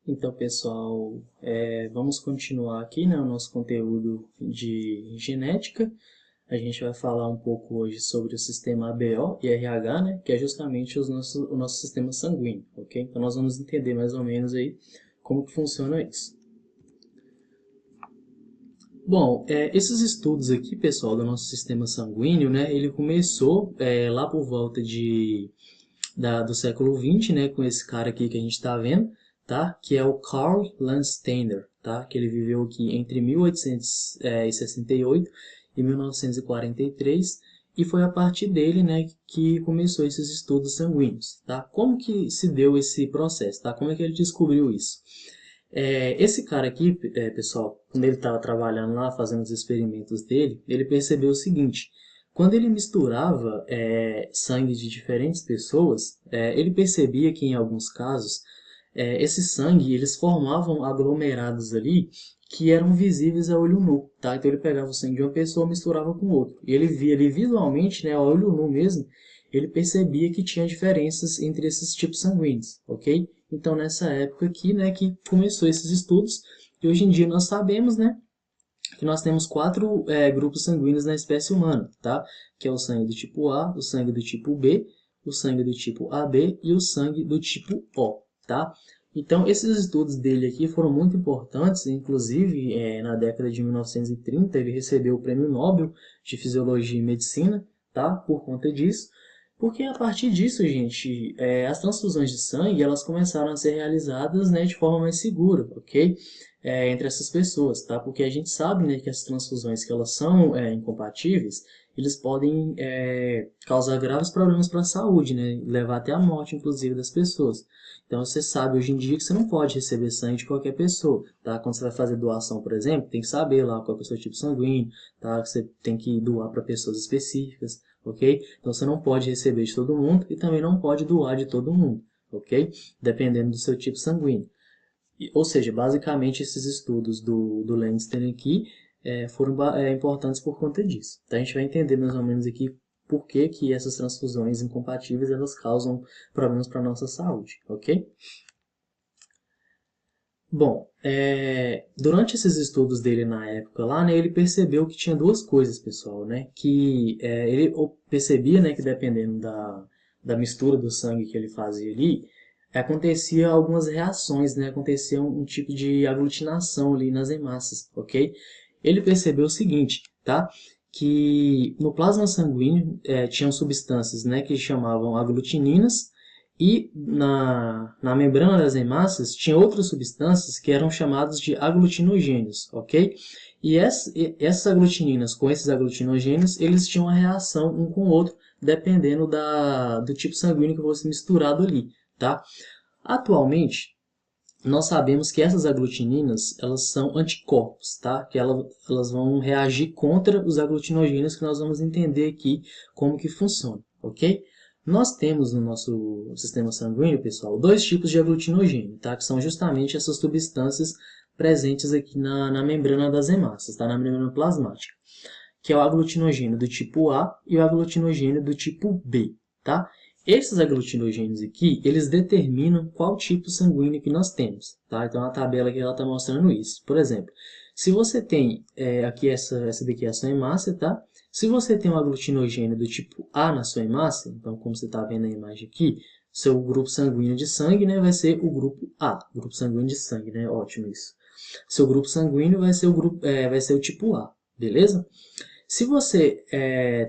Então, pessoal, vamos continuar aqui, né, o nosso conteúdo de genética. A gente vai falar um pouco hoje sobre o sistema ABO e RH, né, que é justamente o nosso sistema sanguíneo, ok? Então, nós vamos entender mais ou menos aí como que funciona isso. Bom, esses estudos aqui, pessoal, do nosso sistema sanguíneo, né, ele começou lá por volta do século XX, né, com esse cara aqui que a gente está vendo, tá? Que é o Karl Landsteiner, tá? Que ele viveu aqui entre 1868 e 1943 e foi a partir dele, né, que começou esses estudos sanguíneos, tá? Como que se deu esse processo, tá? Como é que ele descobriu isso? Esse cara aqui, pessoal, quando ele estava trabalhando lá, fazendo os experimentos dele, ele percebeu o seguinte: quando ele misturava sangue de diferentes pessoas, ele percebia que em alguns casos esse sangue eles formavam aglomerados ali que eram visíveis a olho nu, tá? Então ele pegava o sangue de uma pessoa e misturava com outro. E ele via ali visualmente, né, a olho nu mesmo, ele percebia que tinha diferenças entre esses tipos sanguíneos, ok? Então nessa época aqui, né, que começou esses estudos, e hoje em dia nós sabemos, né, que nós temos quatro grupos sanguíneos na espécie humana, tá? Que é o sangue do tipo A, o sangue do tipo B, o sangue do tipo AB e o sangue do tipo O, tá? Então, esses estudos dele aqui foram muito importantes, inclusive na década de 1930 ele recebeu o Prêmio Nobel de Fisiologia e Medicina, tá? Por conta disso. Porque a partir disso, gente, as transfusões de sangue elas começaram a ser realizadas, né, de forma mais segura, ok? Entre essas pessoas, tá? Porque a gente sabe, né, que as transfusões que elas são incompatíveis, eles podem causar graves problemas para a saúde, né? Levar até a morte, inclusive, das pessoas. Então você sabe hoje em dia que você não pode receber sangue de qualquer pessoa, tá? Quando você vai fazer doação, por exemplo, tem que saber lá qual é o seu tipo sanguíneo, tá? Você tem que doar para pessoas específicas, ok? Então você não pode receber de todo mundo e também não pode doar de todo mundo, ok? Dependendo do seu tipo sanguíneo. Ou seja, basicamente esses estudos do Landstein aqui foram importantes por conta disso. Então a gente vai entender mais ou menos aqui por que, que essas transfusões incompatíveis elas causam problemas para a nossa saúde, ok? Bom, durante esses estudos dele na época lá, né, ele percebeu que tinha duas coisas, pessoal, né, que percebia, né, que dependendo da mistura do sangue que ele fazia ali, acontecia algumas reações, né, acontecia um tipo de aglutinação ali nas hemácias, ok? Ele percebeu o seguinte, tá, que no plasma sanguíneo tinham substâncias, né, que chamavam aglutininas, e na membrana das hemácias tinha outras substâncias que eram chamadas de aglutinogênios, ok? E essas aglutininas com esses aglutinogênios, eles tinham uma reação um com o outro, dependendo do tipo sanguíneo que fosse misturado ali, tá? Atualmente, nós sabemos que essas aglutininas, elas são anticorpos, tá? Que elas vão reagir contra os aglutinogênios que nós vamos entender aqui como que funciona, ok? Nós temos no nosso sistema sanguíneo, pessoal, dois tipos de aglutinogênio, tá? Que são justamente essas substâncias presentes aqui na membrana das hemácias, tá? Na membrana plasmática, que é o aglutinogênio do tipo A e o aglutinogênio do tipo B, tá? Esses aglutinogênios aqui, eles determinam qual tipo sanguíneo que nós temos, tá? Então a tabela aqui ela está mostrando isso. Por exemplo, se você tem aqui essa daqui é a sua hemácia, tá? Se você tem um aglutinogênio do tipo A na sua hemácia, então como você está vendo na imagem aqui, seu grupo sanguíneo de sangue, né, vai ser o grupo A, grupo sanguíneo de sangue, né? Ótimo isso. Seu grupo sanguíneo vai ser vai ser o tipo A, beleza? Se você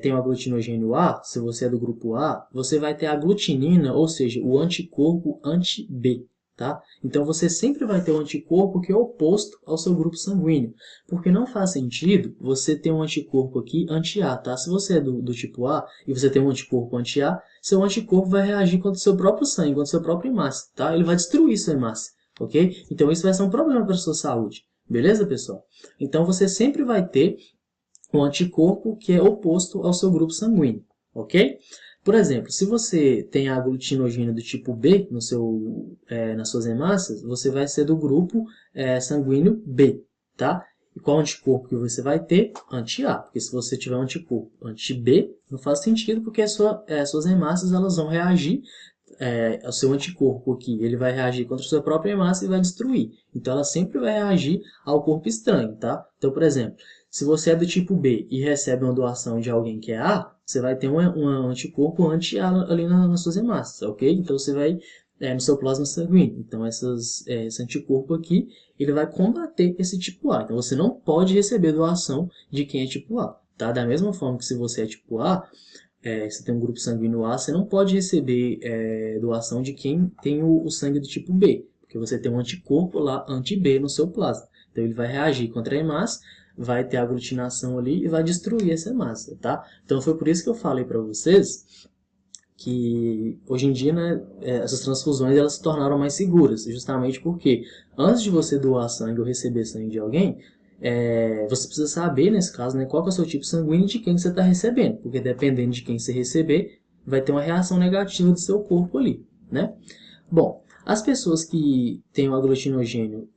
tem o aglutinogênio A, se você é do grupo A, você vai ter a aglutinina, ou seja, o anticorpo anti-B, tá? Então você sempre vai ter um anticorpo que é oposto ao seu grupo sanguíneo, porque não faz sentido você ter um anticorpo aqui anti-A, tá? Se você é do tipo A e você tem um anticorpo anti-A, seu anticorpo vai reagir contra o seu próprio sangue, contra o seu próprio hemácia, tá? Ele vai destruir sua hemácia, ok? Então isso vai ser um problema para a sua saúde, beleza, pessoal? Então você sempre vai ter um anticorpo que é oposto ao seu grupo sanguíneo, ok? Por exemplo, se você tem a aglutinogênio do tipo B nas suas hemácias, você vai ser do grupo sanguíneo B, tá? E qual anticorpo que você vai ter? Anti-A, porque se você tiver um anticorpo anti-B, não faz sentido porque suas hemácias elas vão reagir o seu anticorpo aqui, ele vai reagir contra a sua própria hemácia e vai destruir. Então, ela sempre vai reagir ao corpo estranho, tá? Então, por exemplo, se você é do tipo B e recebe uma doação de alguém que é A, você vai ter um anticorpo anti-A ali nas suas hemácias, ok? Então, você vai no seu plasma sanguíneo. Então, esse anticorpo aqui, ele vai combater esse tipo A. Então, você não pode receber doação de quem é tipo A, tá? Da mesma forma que se você é tipo A, você tem um grupo sanguíneo A, você não pode receber doação de quem tem o sangue do tipo B, porque você tem um anticorpo lá, anti-B no seu plasma. Então ele vai reagir contra a hemácia, vai ter aglutinação ali e vai destruir essa hemácia, tá? Então foi por isso que eu falei para vocês que hoje em dia, né, essas transfusões elas se tornaram mais seguras, justamente porque antes de você doar sangue ou receber sangue de alguém, você precisa saber, nesse caso, né, qual que é o seu tipo sanguíneo e de quem você está recebendo, porque dependendo de quem você receber, vai ter uma reação negativa do seu corpo ali, né? Bom, as pessoas que têm o aglutinogênio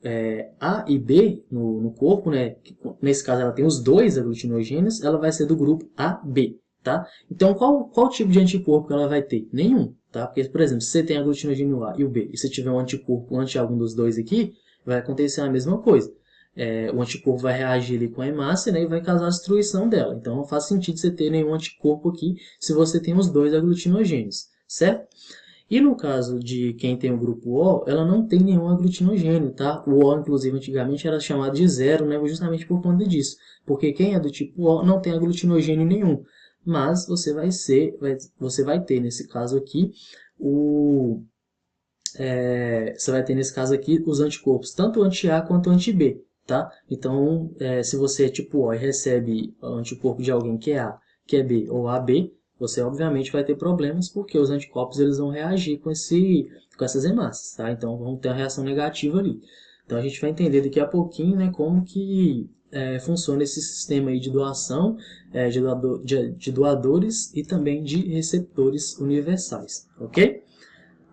A e B no corpo, né, nesse caso ela tem os dois aglutinogênios, ela vai ser do grupo AB, tá? Então, qual tipo de anticorpo que ela vai ter? Nenhum, tá? Porque, por exemplo, se você tem aglutinogênio A e o B, e se tiver um anticorpo anti algum dos dois aqui, vai acontecer a mesma coisa. O anticorpo vai reagir ali com a hemácia, né, e vai causar a destruição dela. Então, não faz sentido você ter nenhum anticorpo aqui se você tem os dois aglutinogênios, certo? E no caso de quem tem o grupo O, ela não tem nenhum aglutinogênio, tá? O O, inclusive, antigamente era chamado de zero, né? Justamente por conta disso. Porque quem é do tipo O não tem aglutinogênio nenhum. Mas você vai ter, nesse caso aqui, você vai ter, nesse caso aqui, os anticorpos, tanto anti-A quanto anti-B, tá? Então, se você é tipo O e recebe anticorpo de alguém que é A, que é B ou AB, você obviamente vai ter problemas porque os anticorpos eles vão reagir com essas hemácias, tá? Então vão ter uma reação negativa ali. Então a gente vai entender daqui a pouquinho, né, como que funciona esse sistema aí de doação, de doadores e também de receptores universais, ok?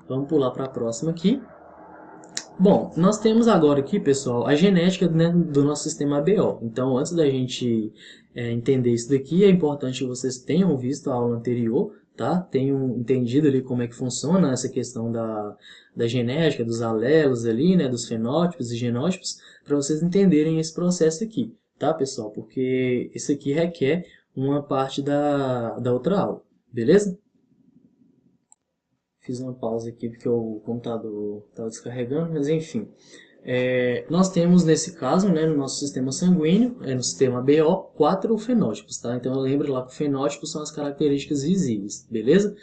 Vamos pular para a próxima aqui. Bom, nós temos agora aqui, pessoal, a genética, né, do nosso sistema ABO. Então, antes da gente entender isso daqui, é importante que vocês tenham visto a aula anterior, tá? Tenham entendido ali como é que funciona essa questão da genética, dos alelos ali, né, dos fenótipos e genótipos, para vocês entenderem esse processo aqui, tá, pessoal? Porque isso aqui requer uma parte da outra aula, beleza? Fiz uma pausa aqui porque o computador estava descarregando, mas enfim. Nós temos nesse caso, né, no nosso sistema sanguíneo, no sistema BO, 4 fenótipos, tá? Então lembre lá que fenótipos são as características visíveis, beleza?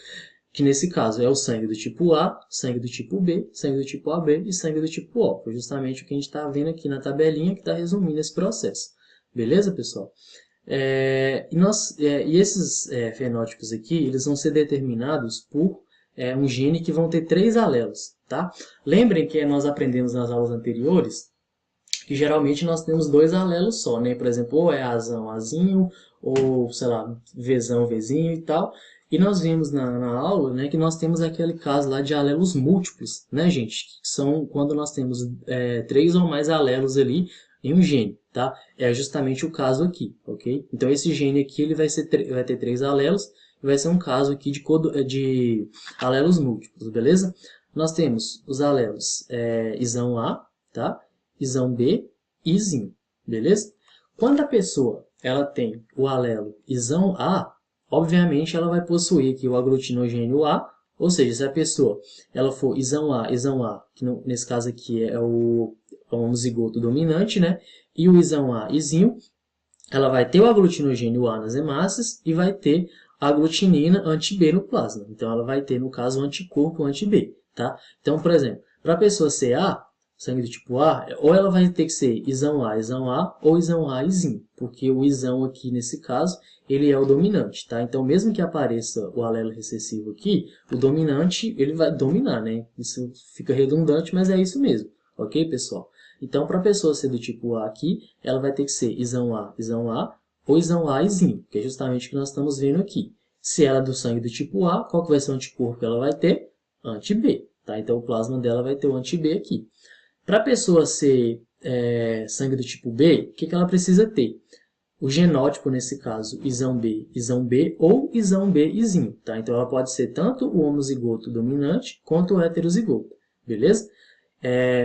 Que nesse caso é o sangue do tipo A, sangue do tipo B, sangue do tipo AB e sangue do tipo O. Foi justamente o que a gente está vendo aqui na tabelinha que está resumindo esse processo. Beleza, pessoal? E esses fenótipos aqui, eles vão ser determinados por um gene que vão ter 3 alelos, tá? Lembrem que nós aprendemos nas aulas anteriores que geralmente nós temos 2 alelos só, né? Por exemplo, ou é Azão, Azinho, ou, sei lá, Vzão, Vzinho e tal. E nós vimos na aula, né, que nós temos aquele caso lá de alelos múltiplos, né, gente? Que são quando nós temos 3 ou mais alelos ali em um gene, tá? É justamente o caso aqui, ok? Então esse gene aqui ele vai ter 3 alelos e vai ser um caso aqui de alelos múltiplos, beleza? Nós temos os alelos Izão A, tá? Isão B e Izinho, beleza? Quando a pessoa ela tem o alelo Isão A, obviamente ela vai possuir aqui o aglutinogênio A, ou seja, se a pessoa ela for Isão A, que nesse caso aqui é o homozigoto dominante, né? E o Isão A, Izinho, ela vai ter o aglutinogênio A nas hemácias e vai ter a aglutinina anti-B no plasma. Então ela vai ter, no caso, o anticorpo anti-B, tá? Então, por exemplo, para a pessoa ser A, sangue do tipo A, ou ela vai ter que ser Isão A, ou Isão A, Izinho, porque o Isão aqui, nesse caso, ele é o dominante, tá? Então, mesmo que apareça o alelo recessivo aqui, o dominante, ele vai dominar, né? Isso fica redundante, mas é isso mesmo, ok, pessoal? Então, para a pessoa ser do tipo A aqui, ela vai ter que ser Isão A, ou Isão A, Izinho, que é justamente o que nós estamos vendo aqui. Se ela é do sangue do tipo A, qual que vai ser o anticorpo que ela vai ter? Anti-B, tá? Então, o plasma dela vai ter o anti-B aqui. Para a pessoa ser sangue do tipo B, o que ela precisa ter? o genótipo, nesse caso, isão B, ou isão B, izinho, tá? Então, ela pode ser tanto o homozigoto dominante quanto o heterozigoto, beleza?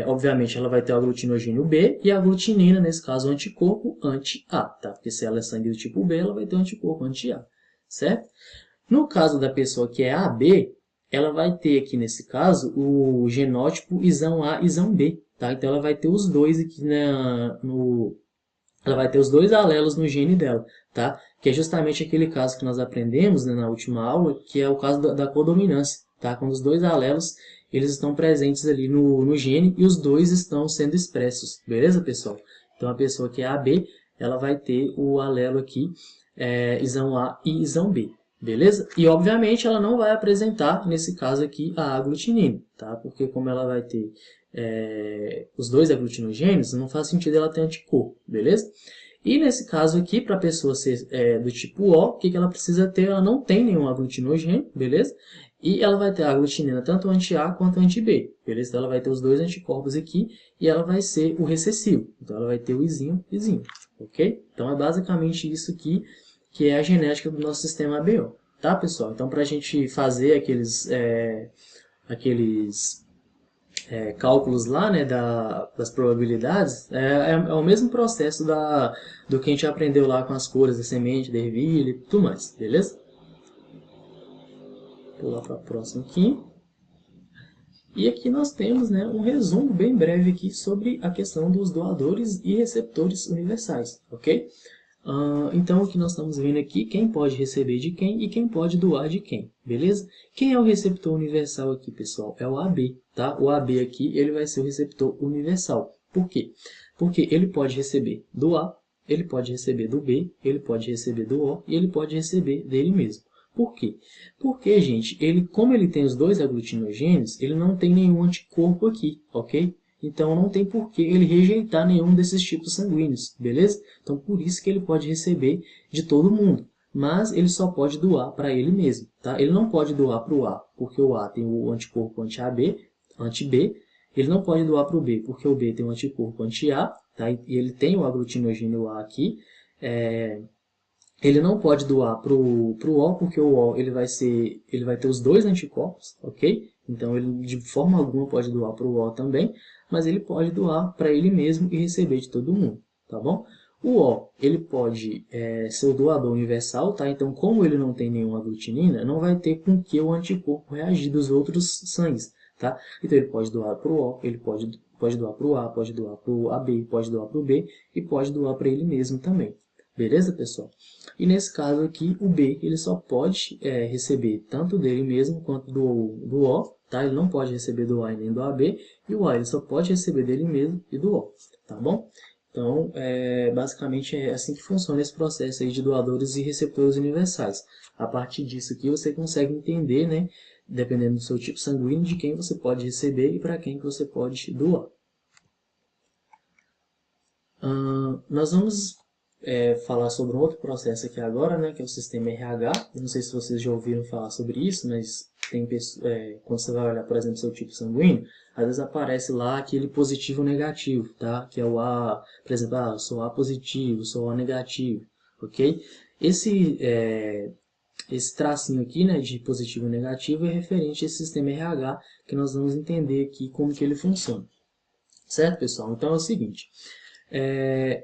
Obviamente, ela vai ter o aglutinogênio B e a aglutinina, nesse caso, o anticorpo anti-A, tá? Porque se ela é sangue do tipo B, ela vai ter o anticorpo anti-A, certo? No caso da pessoa que é AB, ela vai ter aqui, nesse caso, o genótipo isão A, isão B, tá? Então, ela vai ter os dois aqui ela vai ter os dois alelos no gene dela, tá? Que é justamente aquele caso que nós aprendemos, né, na última aula, que é o caso da codominância, tá? Quando os dois alelos eles estão presentes ali no gene e os dois estão sendo expressos, beleza, pessoal? Então, a pessoa que é AB, ela vai ter o alelo aqui, isão A e isão B, beleza? E, obviamente, ela não vai apresentar, nesse caso aqui, a aglutinina, tá? Porque como ela vai ter os dois aglutinogênios, não faz sentido ela ter anticorpo, beleza? E nesse caso aqui, para a pessoa ser do tipo O, o que ela precisa ter? Ela não tem nenhum aglutinogênio, beleza? E ela vai ter a aglutinina tanto anti-A quanto anti-B, beleza? Então ela vai ter os dois anticorpos aqui e ela vai ser o recessivo. Então ela vai ter o izinho, ok? Então é basicamente isso aqui que é a genética do nosso sistema ABO, tá, pessoal? Então para a gente fazer aqueles cálculos lá, né, das probabilidades, é o mesmo processo do que a gente aprendeu lá com as cores da semente, da ervilha e tudo mais, beleza? Vou pular para a próxima aqui. E aqui nós temos, né, um resumo bem breve aqui sobre a questão dos doadores e receptores universais, ok? Então, o que nós estamos vendo aqui, quem pode receber de quem e quem pode doar de quem, beleza? Quem é o receptor universal aqui, pessoal? É o AB, tá? O AB aqui, ele vai ser o receptor universal. Por quê? Porque ele pode receber do A, ele pode receber do B, ele pode receber do O e ele pode receber dele mesmo. Por quê? Porque, gente, como ele tem os dois aglutinogênios, ele não tem nenhum anticorpo aqui, ok? Então, não tem por que ele rejeitar nenhum desses tipos sanguíneos, beleza? Então, por isso que ele pode receber de todo mundo. Mas ele só pode doar para ele mesmo, tá? Ele não pode doar para o A, porque o A tem o anticorpo anti-AB, anti-B. Ele não pode doar para o B, porque o B tem o anticorpo anti-A, tá? E ele tem o aglutinogênio A aqui. Ele não pode doar para o O, porque o O ele vai ter os dois anticorpos, ok? Então, ele de forma alguma pode doar para o O também, mas ele pode doar para ele mesmo e receber de todo mundo, tá bom? O O, ele pode ser o doador universal, tá? Então, como ele não tem nenhuma aglutinina, não vai ter com que o anticorpo reagir dos outros sangues, tá? Então, ele pode doar para o O, ele pode doar para o A, pode doar para o AB, pode doar para o B e pode doar para ele mesmo também. Beleza, pessoal? E nesse caso aqui, o B ele só pode receber tanto dele mesmo quanto do O, tá? Ele não pode receber do A e nem do AB, e o A ele só pode receber dele mesmo e do O, tá bom? Então, basicamente é assim que funciona esse processo aí de doadores e receptores universais. A partir disso aqui você consegue entender, né, dependendo do seu tipo sanguíneo, de quem você pode receber e para quem que você pode doar. Nós vamos falar sobre um outro processo aqui agora, né, que é o sistema RH. Eu não sei se vocês já ouviram falar sobre isso, mas quando você vai olhar, por exemplo, seu tipo sanguíneo, às vezes aparece lá aquele positivo ou negativo, tá? Que é o A, por exemplo, eu sou A positivo, sou A negativo, ok? Esse tracinho aqui, né, de positivo e negativo é referente a esse sistema RH, que nós vamos entender aqui como que ele funciona. Certo, pessoal? Então é o seguinte...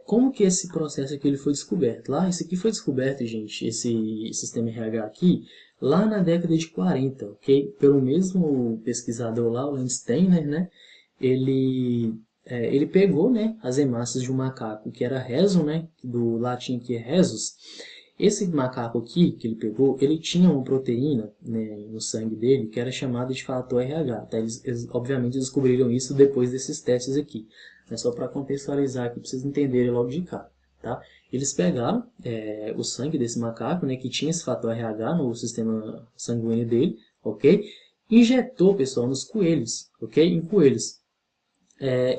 como que esse processo aqui ele foi descoberto? Esse aqui foi descoberto, gente, esse sistema RH aqui, lá na década de 40, ok? Pelo mesmo pesquisador lá, o Lance Steiner, né? Ele pegou, né, as hemácias de um macaco que era rhesus, né? Do latim que é rhesus. Esse macaco aqui que ele pegou, ele tinha uma proteína, né, no sangue dele que era chamada de fator RH. Tá? Eles obviamente descobriram isso depois desses testes aqui. É só para contextualizar aqui, para vocês entenderem logo de cara. Tá? Eles pegaram o sangue desse macaco, né, que tinha esse fator RH no sistema sanguíneo dele, ok? Injetou, pessoal, nos coelhos, ok? Em coelhos.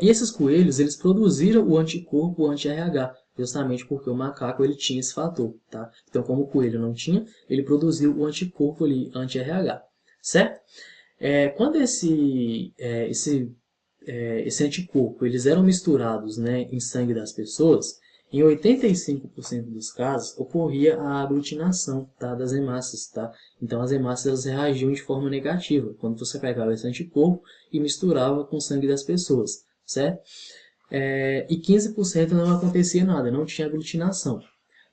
E esses coelhos, eles produziram o anticorpo anti-RH, justamente porque o macaco ele tinha esse fator, tá? Então, como o coelho não tinha, ele produziu o anticorpo ali anti-RH, certo? Quando esse anticorpo eles eram misturados, né, em sangue das pessoas, Em 85% dos casos, ocorria a aglutinação, tá, das hemácias, tá? Então, as hemácias elas reagiam de forma negativa, quando você pegava esse anticorpo e misturava com o sangue das pessoas, certo? E 15% não acontecia nada, não tinha aglutinação.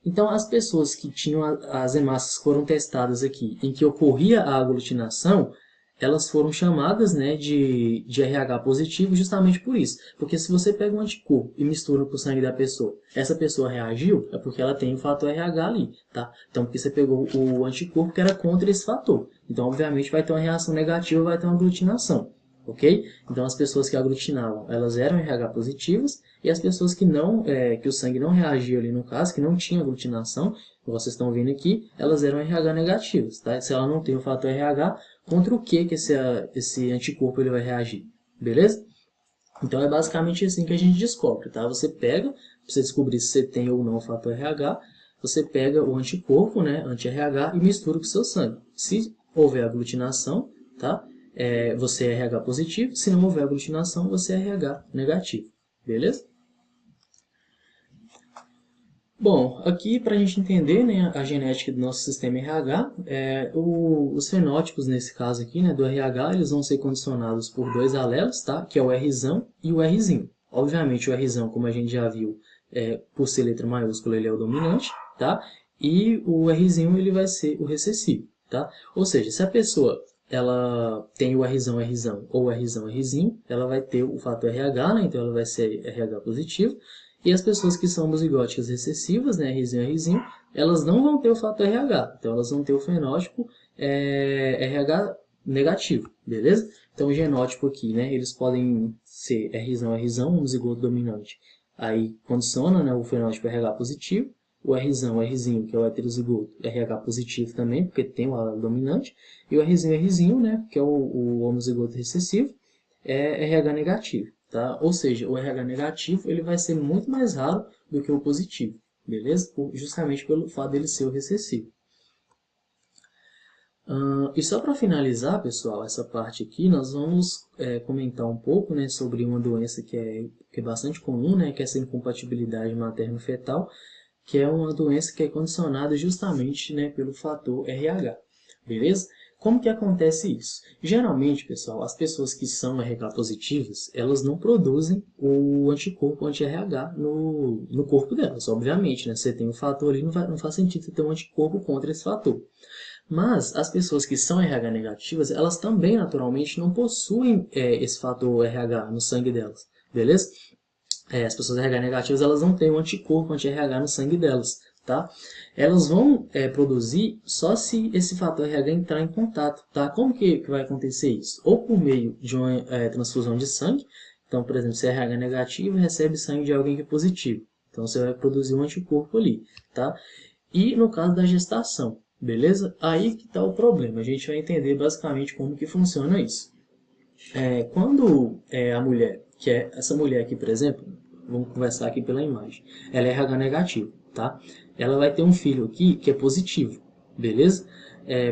Então, as pessoas que tinham as hemácias que foram testadas aqui, em que ocorria a aglutinação, elas foram chamadas, né, de RH positivo justamente por isso. Porque se você pega um anticorpo e mistura com o sangue da pessoa, essa pessoa reagiu, é porque ela tem o fator RH ali, tá? Então, porque você pegou o anticorpo que era contra esse fator. Então, obviamente, vai ter uma reação negativa, vai ter uma aglutinação, ok? Então, as pessoas que aglutinavam, elas eram RH positivas, e as pessoas que não, que o sangue não reagia ali no caso, que não tinha aglutinação, como vocês estão vendo aqui, elas eram RH negativas, tá? Se ela não tem o fator RH, contra o que esse anticorpo ele vai reagir, beleza? Então é basicamente assim que a gente descobre, tá? Você pega, para você descobrir se você tem ou não o fator RH, você pega o anticorpo, né, anti-RH, e mistura com o seu sangue. Se houver aglutinação, tá? Você é RH positivo, se não houver aglutinação, você é RH negativo, beleza? Bom, aqui para a gente entender, né, a genética do nosso sistema RH, os fenótipos nesse caso aqui, né, do RH, eles vão ser condicionados por dois alelos, tá? Que é o Rzão e o Rzinho. Obviamente o Rzão, como a gente já viu, por ser letra maiúscula, ele é o dominante, tá? E o Rzinho ele vai ser o recessivo, tá? Ou seja, se a pessoa ela tem o Rzão, Rzão ou Rzão, Rzinho, ela vai ter o fator RH, né? Então ela vai ser RH positivo. E as pessoas que são homozigóticas recessivas, né, Rzinho e Rzinho, elas não vão ter o fator RH. Então, elas vão ter o fenótipo RH negativo, beleza? Então, o genótipo aqui, né, eles podem ser Rzão, Rzão, homozigoto dominante. Aí, condiciona, né, o fenótipo RH positivo. O Rzão, Rzinho, que é o heterozigoto, RH positivo também, porque tem o alelo dominante. E o Rzinho, Rzinho, né, que é o homozigoto recessivo, é RH negativo. Tá? Ou seja, o RH negativo ele vai ser muito mais raro do que o positivo, beleza? Justamente pelo fato dele ser o recessivo. E só para finalizar, pessoal, essa parte aqui, nós vamos comentar um pouco, né, sobre uma doença que é bastante comum, né, que é essa incompatibilidade materno-fetal, que é uma doença que é condicionada justamente, né, pelo fator RH, beleza? Como que acontece isso? Geralmente, pessoal, as pessoas que são RH positivas, elas não produzem o anticorpo anti-RH no corpo delas, obviamente, né? Você tem um fator ali, não faz sentido você ter um anticorpo contra esse fator. Mas as pessoas que são RH negativas, elas também naturalmente não possuem esse fator RH no sangue delas, beleza? As pessoas RH negativas elas não têm um anticorpo anti-RH no sangue delas, tá? Elas vão produzir só se esse fator RH entrar em contato, tá? Como que vai acontecer isso? Ou por meio de uma transfusão de sangue, então, por exemplo, se é RH negativo, recebe sangue de alguém que é positivo, então você vai produzir um anticorpo ali, tá? E no caso da gestação, beleza? Aí que está o problema, a gente vai entender basicamente como que funciona isso. Quando a mulher, que é essa mulher aqui, por exemplo, vamos conversar aqui pela imagem, ela é RH negativo, tá? Ela vai ter um filho aqui que é positivo, beleza?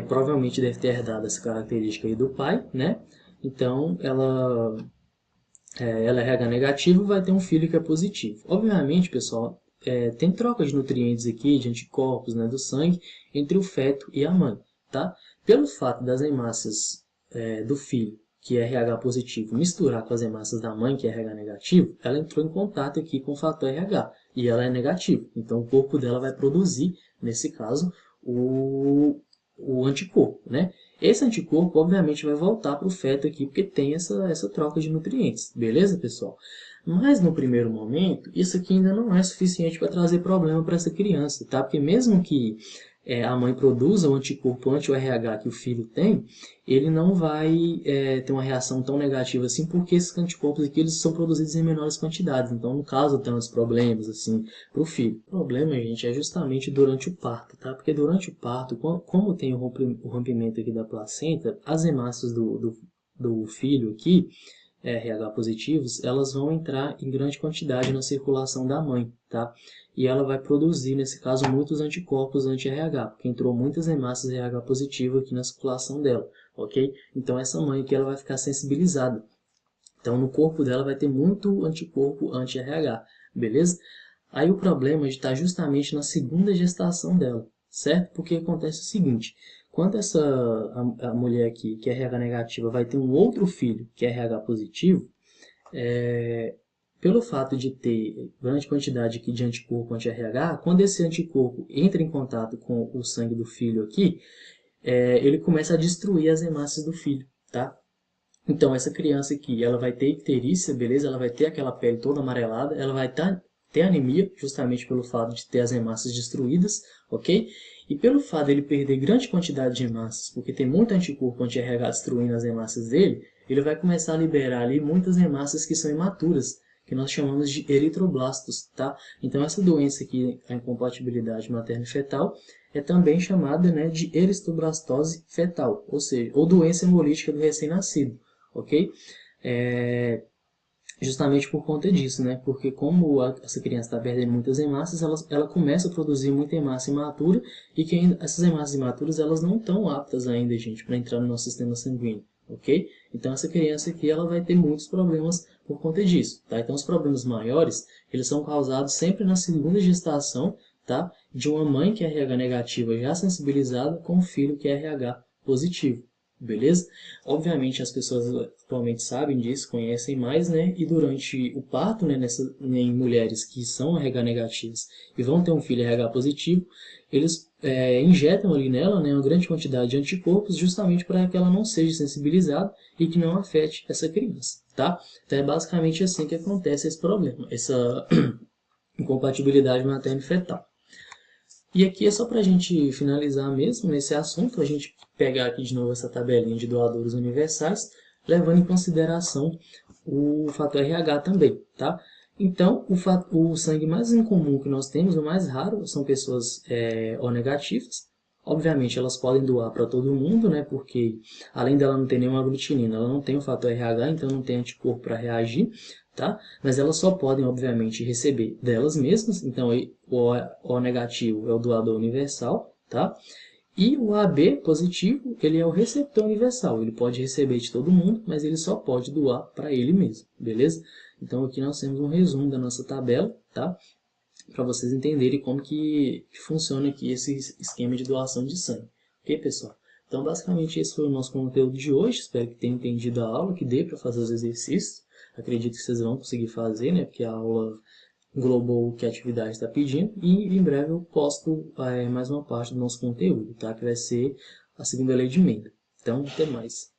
Provavelmente deve ter herdado essa característica aí do pai, né? Então, ela é RH negativo, vai ter um filho que é positivo. Obviamente, pessoal, tem troca de nutrientes aqui, de anticorpos, né, do sangue, entre o feto e a mãe, tá? Pelo fato das hemácias do filho, que é RH positivo, misturar com as hemácias da mãe, que é RH negativo, ela entrou em contato aqui com o fator RH, e ela é negativo. Então, o corpo dela vai produzir, nesse caso, o anticorpo, né? Esse anticorpo, obviamente, vai voltar para o feto aqui, porque tem essa troca de nutrientes. Beleza, pessoal? Mas, no primeiro momento, isso aqui ainda não é suficiente para trazer problema para essa criança, tá? Porque mesmo que a mãe produza o anticorpo anti-RH que o filho tem, ele não vai ter uma reação tão negativa assim, porque esses anticorpos aqui eles são produzidos em menores quantidades. Então, não causa tantos problemas assim para o filho. O problema, gente, é justamente durante o parto, tá? Porque durante o parto, como tem o rompimento aqui da placenta, as hemácias do filho aqui, RH positivos, elas vão entrar em grande quantidade na circulação da mãe, tá? E ela vai produzir, nesse caso, muitos anticorpos anti-RH, porque entrou muitas hemácias RH positivo aqui na circulação dela, ok? Então, essa mãe aqui, ela vai ficar sensibilizada. Então, no corpo dela vai ter muito anticorpo anti-RH, beleza? Aí o problema está justamente na segunda gestação dela, certo? Porque acontece o seguinte, quando a mulher aqui, que é RH negativa, vai ter um outro filho, que é RH positivo, é, pelo fato de ter grande quantidade aqui de anticorpo anti-RH, quando esse anticorpo entra em contato com o sangue do filho aqui, ele começa a destruir as hemácias do filho, tá? Então, essa criança aqui, ela vai ter icterícia, beleza? Ela vai ter aquela pele toda amarelada, ela vai ter anemia, justamente pelo fato de ter as hemácias destruídas, ok? E pelo fato de ele perder grande quantidade de hemácias, porque tem muito anticorpo anti-RH destruindo as hemácias dele, ele vai começar a liberar ali muitas hemácias que são imaturas, que nós chamamos de eritroblastos, tá? Então, essa doença aqui, a incompatibilidade materno-fetal, é também chamada, né, de eristoblastose fetal, ou seja, ou doença hemolítica do recém-nascido, ok? É, justamente por conta disso, né? Porque como essa criança está perdendo muitas hemácias, ela começa a produzir muita hemácia imatura e que essas hemácias imaturas elas não estão aptas ainda, gente, para entrar no nosso sistema sanguíneo, ok? Então essa criança aqui ela vai ter muitos problemas por conta disso, tá? Então os problemas maiores eles são causados sempre na segunda gestação, tá? De uma mãe que é RH negativa já sensibilizada com um filho que é RH positivo. Beleza? Obviamente as pessoas atualmente sabem disso, conhecem mais, né? E durante o parto, né, em mulheres que são RH negativas e vão ter um filho RH positivo, eles injetam ali nela, né, uma grande quantidade de anticorpos justamente para que ela não seja sensibilizada e que não afete essa criança, tá? Então é basicamente assim que acontece esse problema, essa incompatibilidade materno-fetal. E aqui é só para a gente finalizar mesmo nesse assunto, a gente pegar aqui de novo essa tabelinha de doadores universais, levando em consideração o fator RH também, tá? Então, o sangue mais incomum que nós temos, o mais raro, são pessoas O negativas. Obviamente, elas podem doar para todo mundo, né? Porque além dela não ter nenhuma aglutinina, ela não tem o fator RH, então não tem anticorpo para reagir, tá? Mas elas só podem, obviamente, receber delas mesmas. Então, o negativo é o doador universal, tá? E o AB positivo, ele é o receptor universal. Ele pode receber de todo mundo, mas ele só pode doar para ele mesmo, beleza? Então, aqui nós temos um resumo da nossa tabela, tá? Para vocês entenderem como que funciona aqui esse esquema de doação de sangue. Ok, pessoal? Então, basicamente, esse foi o nosso conteúdo de hoje. Espero que tenham entendido a aula, que dê para fazer os exercícios. Acredito que vocês vão conseguir fazer, né? Porque a aula englobou o que a atividade está pedindo. E em breve eu posto mais uma parte do nosso conteúdo, tá? Que vai ser a segunda lei de Mendel. Então, até mais.